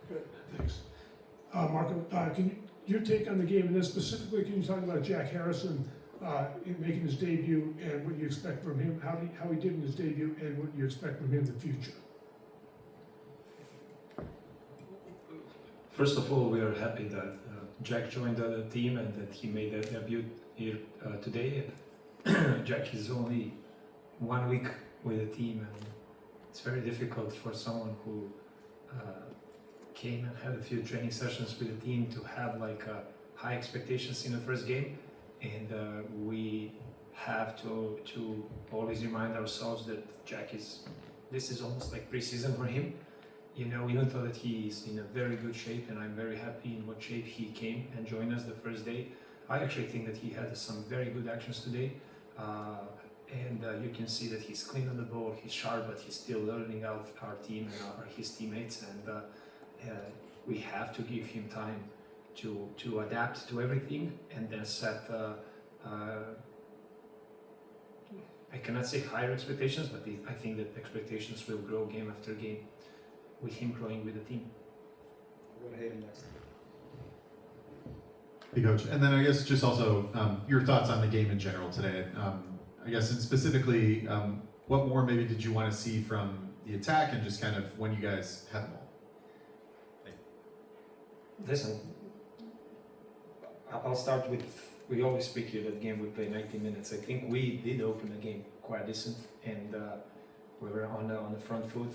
Good, thanks. Marko, your take on the game, and then specifically, can you talk about Jack Harrison in making his debut and what you expect from him, how he did in his debut, and what you expect from him in the future? First of all, we are happy that Jack joined the team and that he made that debut here today. Jack is only 1 week with the team, and it's very difficult for someone who came and had a few training sessions with the team to have like high expectations in the first game. And we have to always remind ourselves that this is almost like pre-season for him. You know, even though that he is in a very good shape, and I'm very happy in what shape he came and joined us the first day. I actually think that he had some very good actions today. And you can see that he's clean on the ball, he's sharp, but he's still learning out our team and his teammates. And we have to give him time to adapt to everything and then set, I cannot say higher expectations, but I think that expectations will grow game after game with him growing with the team. We're going to Hayden next. Hey, Coach. And then I guess just also your thoughts on the game in general today. I guess, and specifically, what more maybe did you want to see from the attack and just kind of when you guys had the ball? Listen, I'll start with, we always speak here that game we play 90 minutes. I think we did open the game quite decent, and we were on the front foot.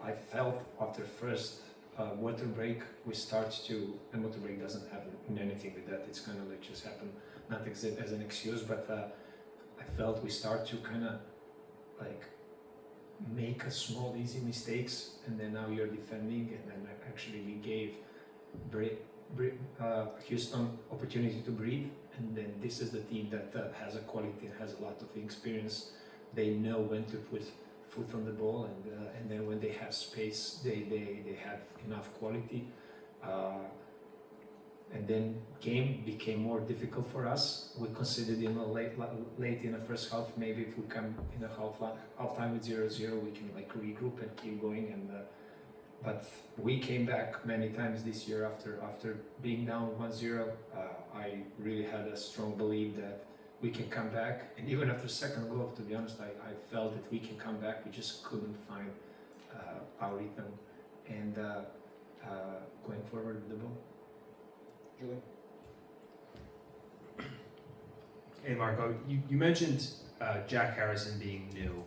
I felt after first water break, we start to, and water break doesn't have anything with that, it's kind of like just happen, not as an excuse, but I felt we start to kind of like make a small easy mistakes, and then now you're defending, and then actually we gave Houston opportunity to breathe, and then this is the team that has a quality and has a lot of experience. They know when to put foot on the ball, and then when they have space, they have enough quality. And then game became more difficult for us. We considered late in the first half, maybe if we come in the halftime with 0-0, we can like regroup and keep going. And but we came back many times this year after being down 1-0. I really had a strong belief that we can come back, and even after second goal, to be honest, I felt that we can come back. We just couldn't find our rhythm and going forward with the ball. Julian? Hey Marko, you mentioned Jack Harrison being new.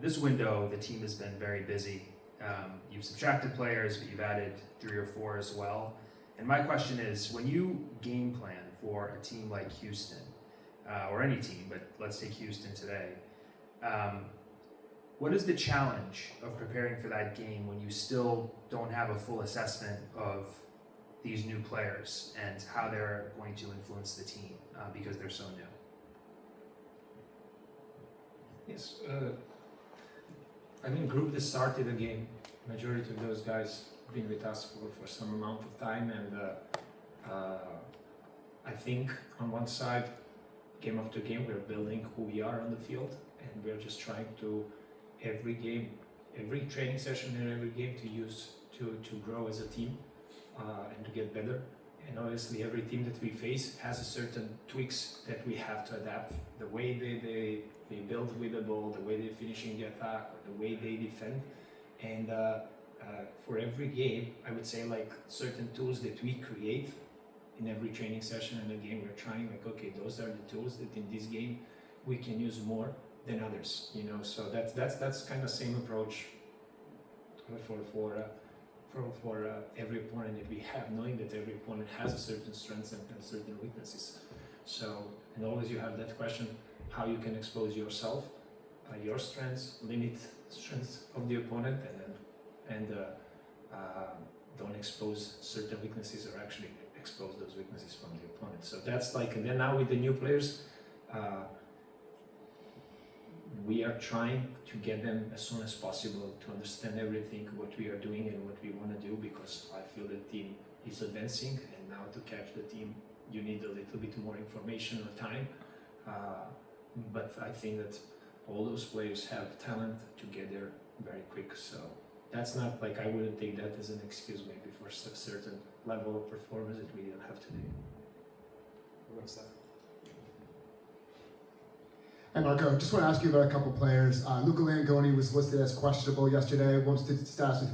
This window, the team has been very busy. You've subtracted players, but you've added 3 or 4 as well. And my question is, when you game plan for a team like Houston, or any team, but let's take Houston today, what is the challenge of preparing for that game when you still don't have a full assessment of these new players and how they're going to influence the team because they're so new? Yes, I mean, group that started the game, majority of those guys been with us for some amount of time, and I think on one side, game after game, we're building who we are on the field, and we're just trying to every game, every training session and every game to use to grow as a team and to get better. And obviously every team that we face has a certain tweaks that we have to adapt. The way they build with the ball, the way they're finishing the attack, or the way they defend. And for every game, I would say like certain tools that we create in every training session and a game, we're trying like, okay, those are the tools that in this game we can use more than others, you know. So that's kind of same approach for every opponent that we have, knowing that every opponent has a certain strengths and certain weaknesses. So, and always you have that question, how you can expose yourself, your strengths, limit strengths of the opponent, and don't expose certain weaknesses, or actually expose those weaknesses from the opponent. So that's like, and then now with the new players, we are trying to get them as soon as possible to understand everything, what we are doing and what we want to do, because I feel the team is advancing, and now to catch the team, you need a little bit more information or time. But I think that all those players have talent to get there very quick. So that's not like, I wouldn't take that as an excuse maybe for a certain level of performance that we didn't have today. We're going to start. Hey Marko, just want to ask you about a couple players. Luca Langoni was listed as questionable yesterday. What's the status with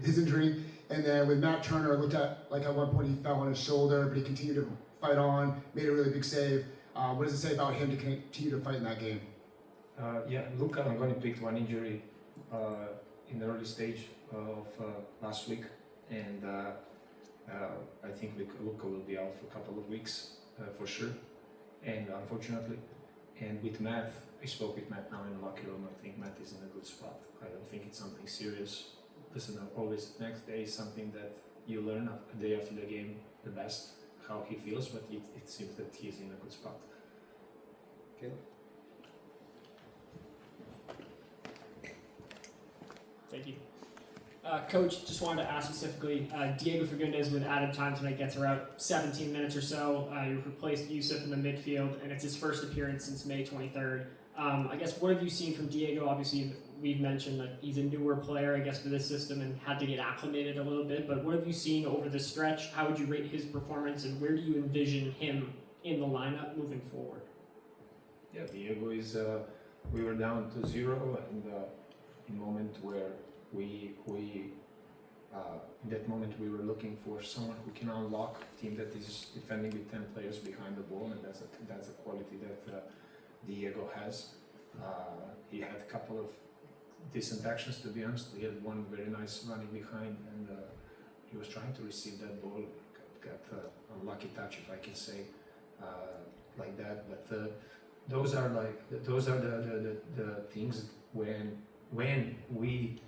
his injury? And then with Matt Turner, it looked like at one point he fell on his shoulder, but he continued to fight on, made a really big save. What does it say about him to continue to fight in that game? Yeah, Luca Langoni picked one injury in the early stage of last week, and I think Luca will be out for a couple of weeks for sure, and unfortunately. And with Matt, I spoke with Matt now in the locker room. I think Matt is in a good spot. I don't think it's something serious. Listen, always next day is something that you learn the day after the game the best how he feels, but it seems that he's in a good spot. Caleb? Thank you. Coach, just wanted to ask specifically, Diego Fagundes with added time tonight gets around 17 minutes or so. You replaced Yusuf in the midfield, and it's his first appearance since May 23rd. I guess, what have you seen from Diego? Obviously, we've mentioned that he's a newer player, I guess, for this system and had to get acclimated a little bit, but what have you seen over the stretch? How would you rate his performance, and where do you envision him in the lineup moving forward? Yeah, Diego is, we were down to 0, and in a moment where in that moment we were looking for someone who can unlock a team that is defending with 10 players behind the ball, and that's a quality that Diego has. He had a couple of decent actions, to be honest. He had one very nice running behind, and he was trying to receive that ball, got a unlucky touch, if I can say, like that. But those are the things when we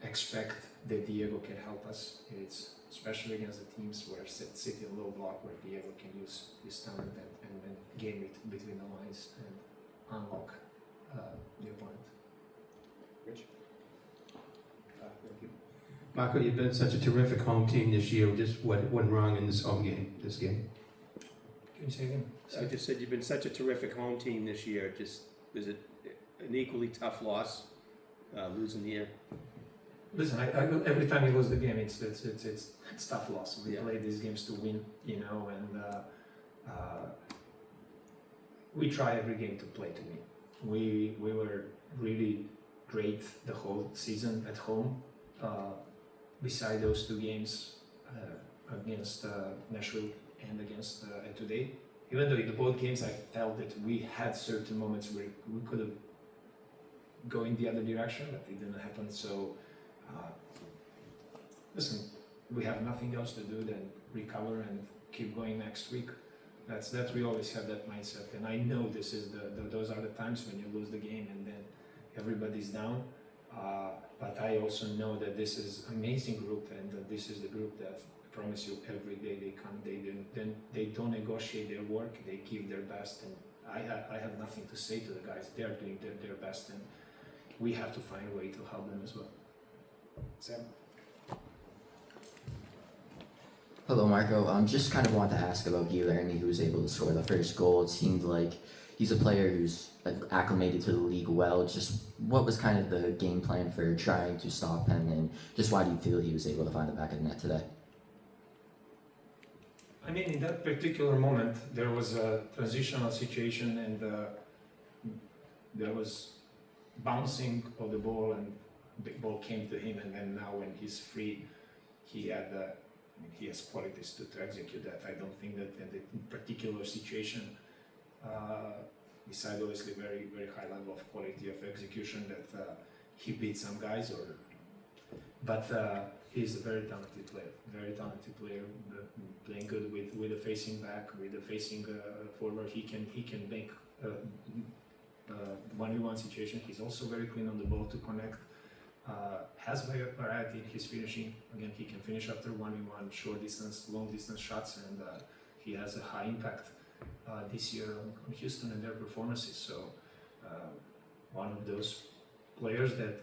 expect that Diego can help us. It's especially against the teams where sit in low block, where Diego can use his talent and game it between the lines and unlock the opponent. Rich? Thank you. Marko, you've been such a terrific home team this year. Just what went wrong in this game? Can you say again? I just said you've been such a terrific home team this year. Just was it an equally tough loss, losing here? Listen, I every time we lose the game, it's tough loss. We play these games to win, you know, and we try every game to play to win. We were really great the whole season at home. Beside those two games against Nashville and against today, even though in the both games I felt that we had certain moments where we could have go in the other direction, but it didn't happen. So listen, we have nothing else to do than recover and keep going next week. That's we always have that mindset, and I know this is those are the times when you lose the game and then everybody's down. But I also know that this is amazing group, and that this is the group that I promise you every day they come, they don't negotiate their work, they give their best, and I have nothing to say to the guys. They're doing their best, and we have to find a way to help them as well. Sam? Hello, Marko. Just kind of want to ask about Guilherme, who was able to score the first goal. It seemed like he's a player who's acclimated to the league well. Just what was kind of the game plan for trying to stop him, and just why do you feel he was able to find the back of the net today? I mean, in that particular moment, there was a transitional situation, and there was bouncing of the ball, and the ball came to him, and then now when he's free, he has qualities to execute that. I don't think that in the particular situation, besides obviously very, very high level of quality of execution, that he beat some guys, but he's a very talented player, playing good with the facing back, with the facing forward. He can make 1v1 situation. He's also very clean on the ball to connect. Has variety in his finishing. Again, he can finish after 1v1, short distance, long distance shots, and he has a high impact this year on Houston and their performances. So one of those players that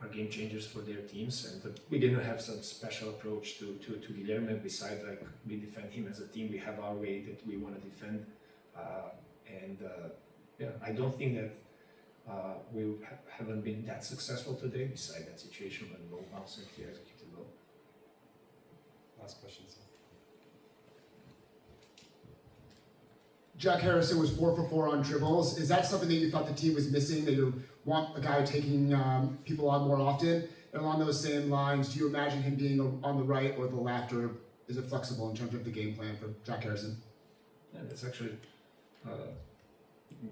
are game changers for their teams, and we didn't have some special approach to Guilherme. Besides, like, we defend him as a team. We have our way that we want to defend, and yeah, I don't think that We haven't been that successful today, beside that situation when low bounce and he executed well. Last question, Sam. Jack Harrison was 4 for 4 on dribbles. Is that something that you thought the team was missing, that you want a guy taking people on more often? And along those same lines, do you imagine him being on the right or the left, or is it flexible in terms of the game plan for Jack Harrison? Yeah, that's actually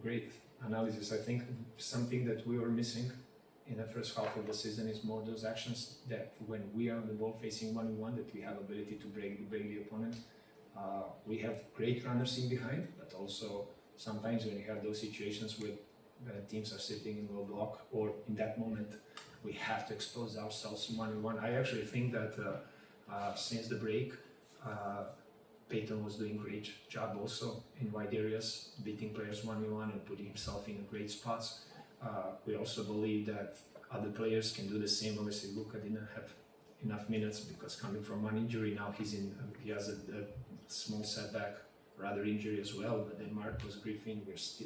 great analysis. I think something that we were missing in the first half of the season is more those actions that when we are on the ball facing 1-on-1, that we have ability to break the opponent. We have great runners in behind, but also sometimes when you have those situations where teams are sitting in low block, or in that moment we have to expose ourselves 1-on-1. I actually think that since the break, Peyton was doing great job also in wide areas, beating players 1-on-1 and putting himself in great spots. We also believe that other players can do the same. Obviously, Luka didn't have enough minutes because coming from one injury, now he has a small setback, rather injury as well. But then Marcos, Griffin,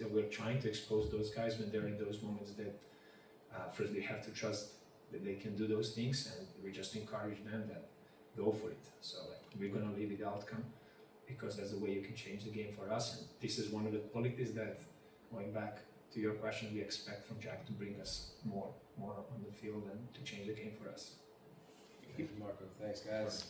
we're trying to expose those guys when they're in those moments that first they have to trust that they can do those things, and we just encourage them that go for it. So we're gonna leave the outcome, because that's the way you can change the game for us. And this is one of the qualities that, going back to your question, we expect from Jack to bring us more on the field and to change the game for us. Thank you, Marco. Thanks, guys.